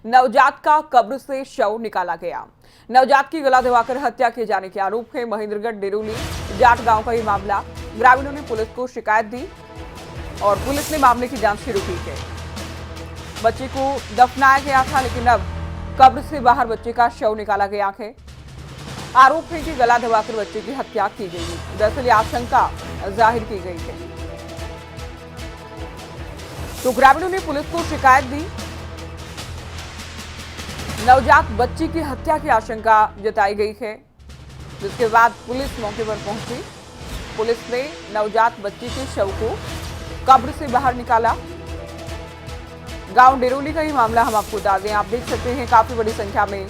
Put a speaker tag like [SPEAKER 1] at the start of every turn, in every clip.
[SPEAKER 1] नवजात का कब्र से शव निकाला गया। नवजात की गला दबाकर हत्या किए जाने के आरोप है। महेंद्रगढ़ डेरोली जाट गांव का ये मामला। ग्रामीणों ने पुलिस को शिकायत दी और पुलिस ने मामले की जांच शुरू की है। बच्चे को दफनाया गया था, लेकिन अब कब्र से बाहर बच्चे का शव निकाला गया है। आरोप है कि गला दबाकर बच्चे की हत्या की गई। दरअसल ये आशंका जाहिर की गई है, तो ग्रामीणों ने पुलिस को शिकायत दी। नवजात बच्ची की हत्या की आशंका जताई गई है, जिसके बाद पुलिस मौके पर पहुंची। पुलिस ने नवजात बच्ची के शव को कब्र से बाहर निकाला। गांव डेरोली का ही मामला हम आपको बता दें। आप देख सकते हैं काफी बड़ी संख्या में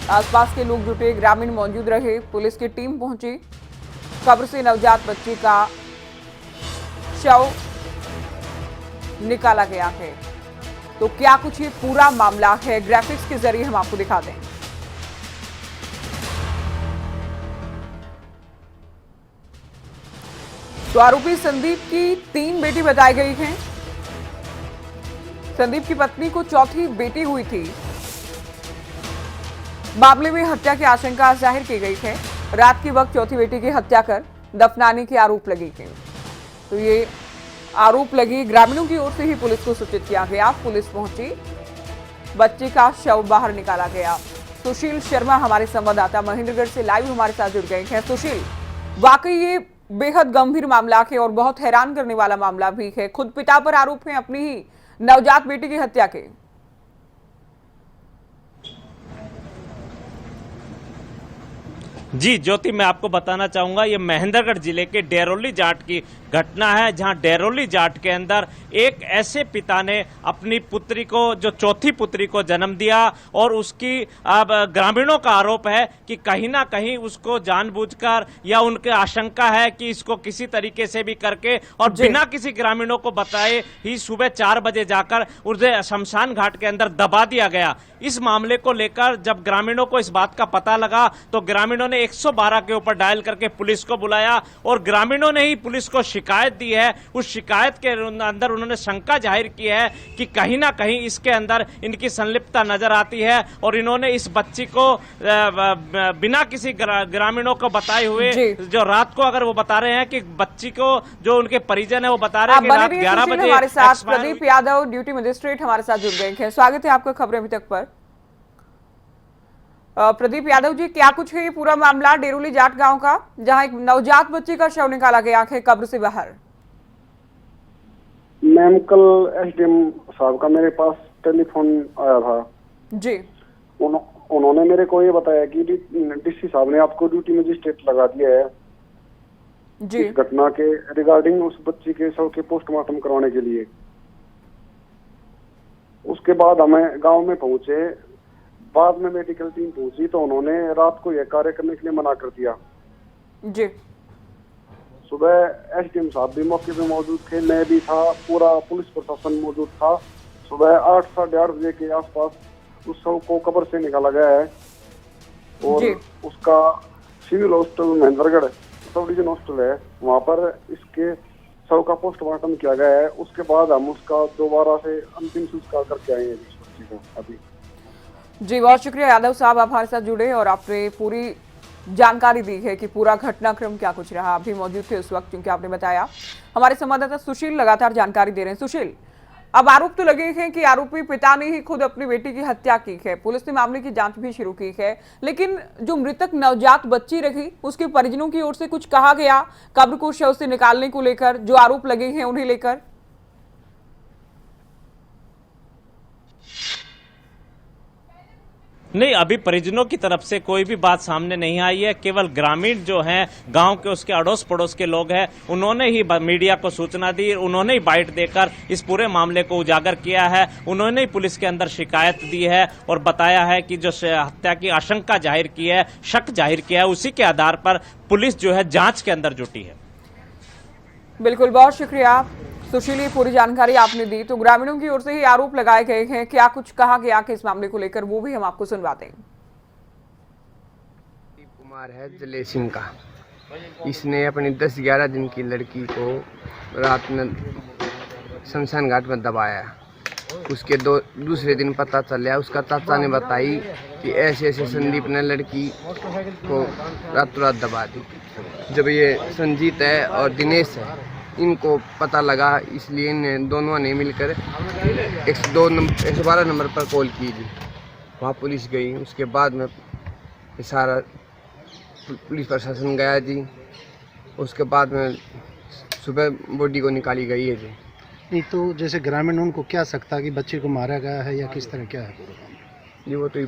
[SPEAKER 1] आसपास के लोग जुटे, ग्रामीण मौजूद रहे। पुलिस की टीम पहुंची। कब्र से नवजात बच्ची का शव निकाला गया है। तो क्या कुछ ये पूरा मामला है, ग्राफिक्स के जरिए हम आपको दिखा दें। तो आरोपी संदीप की 3 बेटी बताई गई हैं। संदीप की पत्नी को चौथी बेटी हुई थी। मामले में हत्या की आशंका जाहिर की गई है। रात के वक्त चौथी बेटी की हत्या कर दफनाने के आरोप लगे थे। तो ये आरोप लगे ग्रामीणों की ओर से ही पुलिस को सूचित किया गया। पुलिस पहुंची, बच्चे का शव बाहर निकाला गया। सुशील शर्मा हमारे संवाददाता महेंद्रगढ़ से लाइव हमारे साथ जुड़ गए हैं। सुशील, वाकई ये बेहद गंभीर मामला है और बहुत हैरान करने वाला मामला भी है। खुद पिता पर आरोप है अपनी ही नवजात बेटी की हत्या के।
[SPEAKER 2] जी ज्योति, मैं आपको बताना चाहूंगा ये महेंद्रगढ़ जिले के डेरोली जाट की घटना है, जहां डेरोली जाट के अंदर एक ऐसे पिता ने अपनी पुत्री को, जो चौथी पुत्री को जन्म दिया, और उसकी अब ग्रामीणों का आरोप है कि कहीं ना कहीं उसको जानबूझकर या उनके आशंका है कि इसको किसी तरीके से भी करके और बिना किसी ग्रामीणों को बताए ही सुबह 4 बजे जाकर उसे शमशान घाट के अंदर दबा दिया गया। इस मामले को लेकर जब ग्रामीणों को इस बात का पता लगा तो ग्रामीणों ने 112 के ऊपर डायल करके पुलिस को बुलाया और ग्रामीणों ने ही पुलिस को शिकायत दी है। उस शिकायत के अंदर उन्होंने शंका जाहिर की है कि कहीं ना कहीं इसके अंदर इनकी संलिप्तता नजर आती है और इन्होंने इस बच्ची को बिना किसी ग्रामीणों को बताए हुए, जो रात को, अगर वो बता रहे हैं कि बच्ची को, जो उनके परिजन है वो बता रहे हैं कि रात 11 बजे
[SPEAKER 1] हमारे साथ प्रदीप यादव ड्यूटी मजिस्ट्रेट हमारे साथ जुड़ गए हैं। स्वागत है आपका खबरें अभी तक पर। प्रदीप यादव जी, क्या कुछ है ये पूरा मामला डेरोली जाट गांव का, जहां एक नवजात बच्ची का शव निकाला गया है कब्र से बाहर?
[SPEAKER 3] मैम, कल एसडीएम साहब का मेरे पास टेलीफोन आया था
[SPEAKER 1] जी।
[SPEAKER 3] उन्होंने मेरे को ये बताया कि डीसी साहब ने आपको ड्यूटी मजिस्ट्रेट लगा दिया है
[SPEAKER 1] जी
[SPEAKER 3] इस घटना के रिगार्डिंग उस बच्ची के शव के पोस्टमार्टम करवाने के लिए। उसके बाद हमें गांव में पहुंचे, बाद में मेडिकल टीम पहुंची तो उन्होंने रात को यह कार्य करने के लिए मना कर दिया
[SPEAKER 1] जी।
[SPEAKER 3] सुबह एसडीएम साहब भी मौके पे मौजूद थे, मैं भी था, पूरा पुलिस प्रशासन मौजूद था। सुबह 8 साढ़े 8 बजे के आसपास उस शव को कब्र से निकाला गया है और उसका civil hospital Mahendragarh sub division hospital है, वहाँ पर इसके शव का पोस्टमार्टम किया गया है। उसके बाद हम उसका दोबारा से अंतिम संस्कार करके आए हैं इस बच्ची को अभी।
[SPEAKER 1] जी, बहुत शुक्रिया यादव साहब, आप हमारे साथ जुड़े और आपने पूरी जानकारी दी है कि पूरा घटनाक्रम क्या कुछ रहा। आप भी मौजूद थे उस वक्त, क्योंकि आपने बताया। हमारे संवाददाता सुशील लगातार जानकारी दे रहे हैं। सुशील, अब आरोप तो लगे हैं कि आरोपी पिता ने ही खुद अपनी बेटी की हत्या की है। पुलिस ने मामले की जांच भी शुरू की है, लेकिन जो मृतक नवजात बच्ची रही उसके परिजनों की ओर से कुछ कहा गया कब्र को शव से निकालने को लेकर, जो आरोप लगे हैं उन्हें लेकर?
[SPEAKER 2] नहीं, अभी परिजनों की तरफ से कोई भी बात सामने नहीं आई है। केवल ग्रामीण जो हैं, गांव के उसके अड़ोस पड़ोस के लोग हैं, उन्होंने ही मीडिया को सूचना दी, उन्होंने ही बाइट देकर इस पूरे मामले को उजागर किया है। उन्होंने ही पुलिस के अंदर शिकायत दी है और बताया है कि जो हत्या की आशंका जाहिर की है, शक जाहिर किया है, उसी के आधार पर पुलिस जो है जांच के अंदर जुटी है।
[SPEAKER 1] बिल्कुल, बहुत शुक्रिया सुशील, पूरी जानकारी आपने दी। तो ग्रामीणों की ओर से ही आरोप लगाए गए हैं, क्या कुछ कहा गया कि इस मामले को लेकर, वो भी हम आपको सुनवाते हैं।
[SPEAKER 4] कुमार है जले सिंह का, इसने अपनी 10-11 दिन की लड़की को रात में शमशान घाट में दबाया उसके दूसरे दिन पता चला, उसका चाचा ने बताई कि ऐसे ऐसे संदीप ने लड़की को रातों रात दबा दी। जब ये संजीत है और दिनेश है, इनको पता लगा, इसलिए इन दोनों ने मिलकर 112 नंबर पर कॉल की जी। वहाँ पुलिस गई, उसके बाद में सारा पुलिस प्रशासन गया जी। उसके बाद में सुबह बॉडी को निकाली गई है जी।
[SPEAKER 5] नहीं तो जैसे ग्रामीण उनको क्या सकता कि बच्चे को मारा गया है या किस तरह क्या है पूरा काम?
[SPEAKER 4] जी वो तो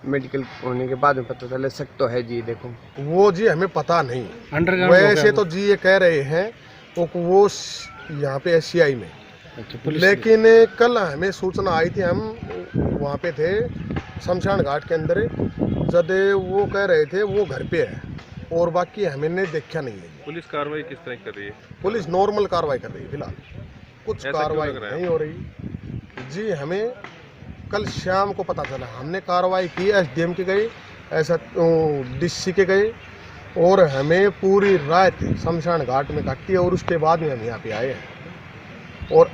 [SPEAKER 4] मेडिकल होने के बाद में पता चला। शक तो है जी। देखो
[SPEAKER 6] वो जी हमें पता नहीं,
[SPEAKER 5] अंडरग्राउंड
[SPEAKER 6] वैसे तो जी ये कह रहे हैं वो यहाँ पे SCI में, लेकिन कल हमें सूचना आई थी, हम वहाँ पे थे शमशान घाट के अंदर, जब वो कह रहे थे वो घर पे है और बाकी हमने देखा नहीं है।
[SPEAKER 7] पुलिस कार्रवाई किस तरह कर रही है?
[SPEAKER 6] पुलिस नॉर्मल कार्रवाई कर रही है, फिलहाल कुछ कार्रवाई नहीं हो रही जी। हमें कल शाम को पता चला, हमने कार्रवाई की, SDM के गए, ऐसा DC के गए और हमें पूरी रात शमशान घाट में काटी और उसके बाद में हम यहाँ पे आए हैं। और